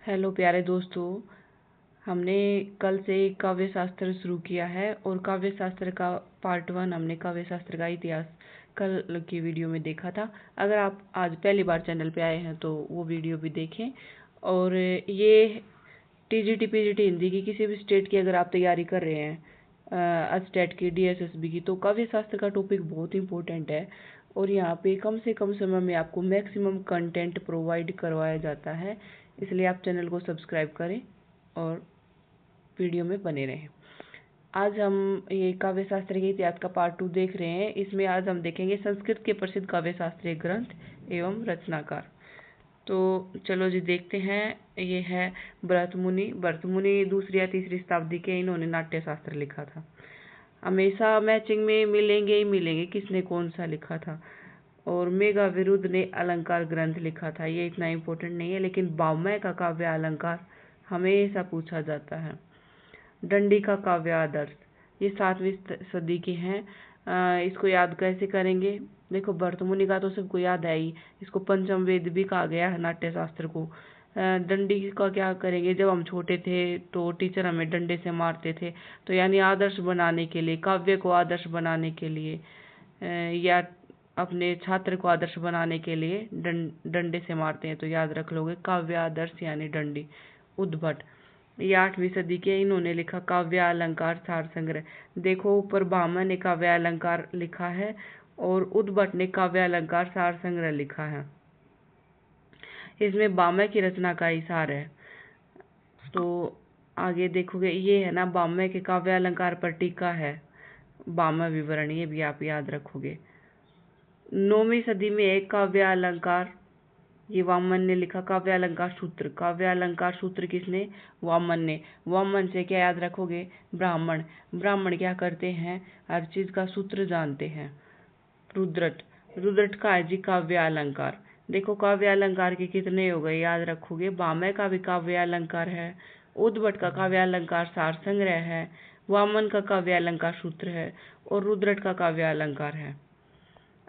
Hello प्यारे दोस्तों, हमने कल से काव्य शास्त्र शुरू किया है और काव्य शास्त्र का पार्ट 1 हमने काव्य शास्त्र का इतिहास कल की वीडियो में देखा था। अगर आप आज पहली बार चैनल पे आए हैं तो वो वीडियो भी देखें। और ये टीजीटी पीजीटी हिंदी की किसी भी स्टेट की अगर आप तैयारी कर रहे हैं, स्टेट की, डीएसएसबी की, तो काव्य शास्त्र का टॉपिक बहुत इंपॉर्टेंट है और यहाँ पे कम से कम समय में आपको मैक्सिमम कंटेंट प्रोवाइड करवाया जाता है। इसलिए आप चैनल को सब्सक्राइब करें और वीडियो में बने रहें। आज हम ये काव्य शास्त्र के इतिहास का पार्ट 2 देख रहे हैं। इसमें आज हम देखेंगे संस्कृत के प्रसिद्ध काव्य शास्त्रीय ग्रंथ एवं रचनाकार। तो चलो जी देखते हैं। ये है भरत मुनि। भरत मुनि दूसरी या तीसरी शताब्दी के, इन्होंने नाट्य शास्त्र लिखा था। हमेशा मैचिंग में मिलेंगे ही मिलेंगे किसने कौन सा लिखा था। और मेघाविरुद्ध ने अलंकार ग्रंथ लिखा था, ये इतना इम्पोर्टेंट नहीं है, लेकिन वामय का काव्य अलंकार हमेशा पूछा जाता है। दंडी का काव्य आदर्श, ये 7वीं सदी के हैं। इसको याद कैसे करेंगे? देखो, भरत मुनि का तो सबको याद है ही, इसको पंचम वेद भी कहा गया है नाट्य शास्त्र को। दंडी का क्या करेंगे? जब हम छोटे थे तो टीचर हमें डंडे से मारते थे, तो यानी आदर्श बनाने के लिए, काव्य को आदर्श बनाने के लिए, या अपने छात्र को आदर्श बनाने के लिए डंडे से मारते हैं, तो याद रख लोगे काव्य आदर्श यानी डंडी। उद्भट, ये 8वीं सदी के, इन्होंने लिखा काव्य अलंकार सार संग्रह। देखो ऊपर भामह ने काव्य अलंकार लिखा है और उद्भट ने काव्य अलंकार सार संग्रह लिखा है। इसमें भामह की रचना का ही सार है। तो आगे देखोगे, ये है ना भामह के काव्य अलंकार पर टीका है, भामह विवरण, ये भी आप याद रखोगे। 9वीं सदी में एक काव्य अलंकार, ये वामन ने लिखा काव्य अलंकार सूत्र। काव्य अलंकार सूत्र किसने? वामन ने। वामन से क्या याद रखोगे? ब्राह्मण। ब्राह्मण क्या करते हैं? हर चीज का सूत्र जानते हैं। रुद्रट, रुद्रट का है जी काव्य अलंकार। देखो काव्य अलंकार के कितने हो गए, याद रखोगे। भामह का भी काव्य अलंकार है, उद्भट का काव्य अलंकार सार संग्रह है, वामन का काव्य अलंकार सूत्र है और रुद्रट का काव्य अलंकार है।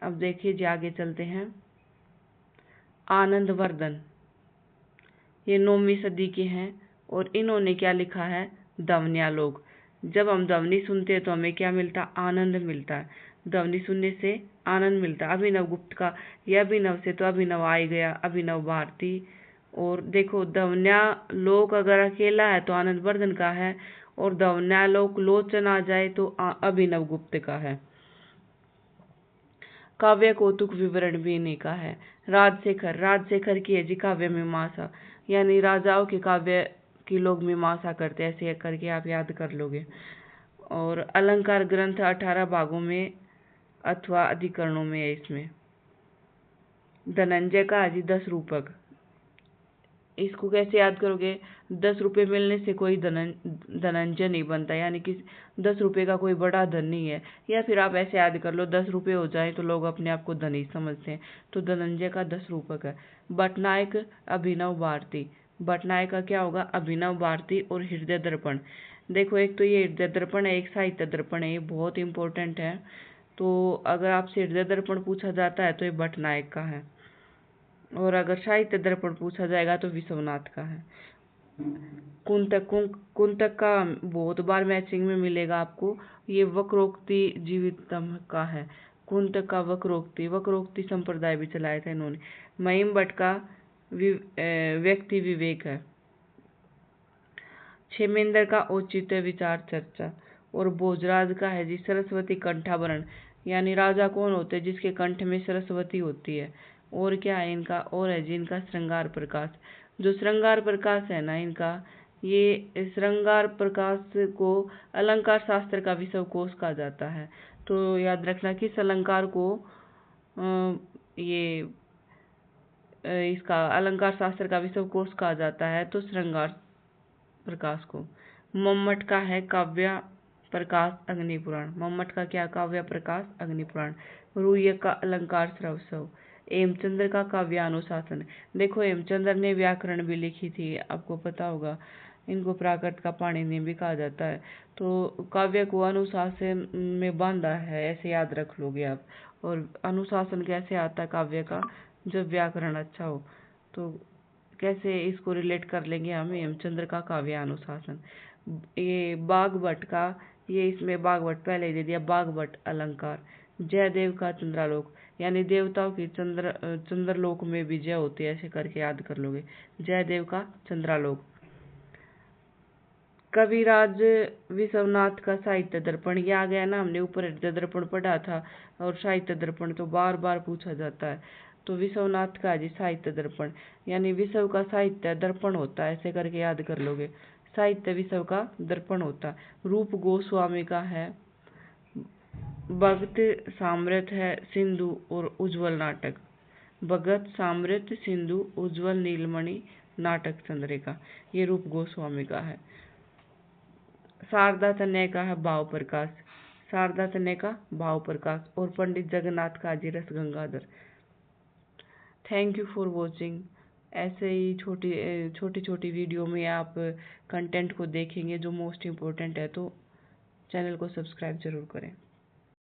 अब देखिए जी आगे चलते हैं। आनंदवर्धन, ये 9वीं सदी के हैं और इन्होंने क्या लिखा है? ध्वन्यालोक। जब हम ध्वनि सुनते हैं तो हमें क्या मिलता? आनंद मिलता है। ध्वनि सुनने से आनंद मिलता है। अभिनव गुप्त का, यह अभिनव से तो अभिनव आ ही गया, अभिनव भारती। और देखो ध्वन्यालोक अगर अकेला है तो आनंदवर्धन का है, और ध्वन्यालोक लोचन आ जाए तो अभिनव गुप्त का है। काव्य कौतुक विवरण भी इन्हीं का है। राजशेखर, राजशेखर की है जी काव्य मीमांसा, यानी राजाओं के काव्य की लोग मीमांसा करते हैं, ऐसे करके आप याद कर लोगे। और अलंकार ग्रंथ 18 भागों में अथवा अधिकरणों में है। इसमें धनंजय का है जी 10 रूपक। इसको कैसे याद करोगे? 10 रुपये मिलने से कोई धनंजय नहीं बनता, यानी कि 10 रुपये का कोई बड़ा धन नहीं है। या फिर आप ऐसे याद कर लो, 10 रुपये हो जाए तो लोग अपने आप को धनी समझते हैं, तो धनंजय का 10 रूपक है। भटनायक, अभिनव भारती। भटनायक का क्या होगा? अभिनव भारती। और हृदय दर्पण, देखो एक तो ये हृदय दर्पण है, एक साहित्य दर्पण है, ये बहुत इंपॉर्टेंट है। तो अगर आपसे हृदय दर्पण पूछा जाता है तो ये भटनायक का है, और अगर साहित्य दर्पण पूछा जाएगा तो विश्वनाथ का है। कुंतक, कुंतक का बहुत बार मैचिंग में मिलेगा आपको, ये वक्रोक्ति जीवितम का है। कुंतक का वक्रोक्ति, वक्रोक्ति संप्रदाय भी चलाया था इन्होंने। महिम भट्ट का व्यक्ति विवेक है। क्षेमेंद्र का औचित्य विचार चर्चा। और भोजराज का है जी सरस्वती कंठाभरण, यानी राजा कौन होते हैं? जिसके कंठ में सरस्वती होती है। और क्या है इनका? और है जी इनका श्रृंगार प्रकाश। जो श्रृंगार प्रकाश है ना इनका, ये श्रृंगार प्रकाश को अलंकार शास्त्र का विश्वकोश कहा जाता है। तो याद रखना किस अलंकार को ये इसका अलंकार शास्त्र का विश्वकोश कहा जाता है? तो श्रृंगार प्रकाश को। मम्मट का है काव्य प्रकाश अग्निपुराण। मम्मट का क्या? काव्य प्रकाश अग्निपुराण। रूय का अलंकार श्रवसव। हेमचंद्र का काव्यानुशासन। देखो हेमचंद्र ने व्याकरण भी लिखी थी, आपको पता होगा। इनको प्राकृत का पाणिनि भी कहा जाता है। तो काव्य को अनुशासन में बांधा है, ऐसे याद रख लोगे आप। और अनुशासन कैसे आता है काव्य का? जब व्याकरण अच्छा हो। तो कैसे इसको रिलेट कर लेंगे हम हेमचंद्र का काव्यानुशासन। ये बागभट्ट का, ये इसमें बागभट्ट पहले ही दे दिया, बागभट्ट अलंकार। जयदेव का चंद्रालोक, यानी देवताओं की चंद्रलोक में भी जय होती है, ऐसे करके याद कर लोगे। जयदेव का चंद्रालोक। कविराज विश्वनाथ का साहित्य दर्पण, ये आ गया ना, हमने ऊपर दर्पण पढ़ा था, और साहित्य दर्पण तो बार बार पूछा जाता है। तो विश्वनाथ का जी साहित्य दर्पण, यानी विश्व का साहित्य दर्पण होता है, ऐसे करके याद कर लोगे। साहित्य विश्व का दर्पण होता है। रूप गोस्वामी का है भगत साम्राट है सिंधु और उज्ज्वल नाटक। भगत साम्राट सिंधु उज्ज्वल नीलमणि नाटक चंद्रिका, ये रूप गोस्वामी का है। शारदा तनय का है भाव प्रकाश, शारदा तनय का भाव प्रकाश। और पंडित जगन्नाथ का जी रस Gangadhar. Thank you for watching. ऐसे ही छोटी छोटी वीडियो में आप कंटेंट को देखेंगे जो मोस्ट इम्पोर्टेंट है, तो चैनल को सब्सक्राइब जरूर करें।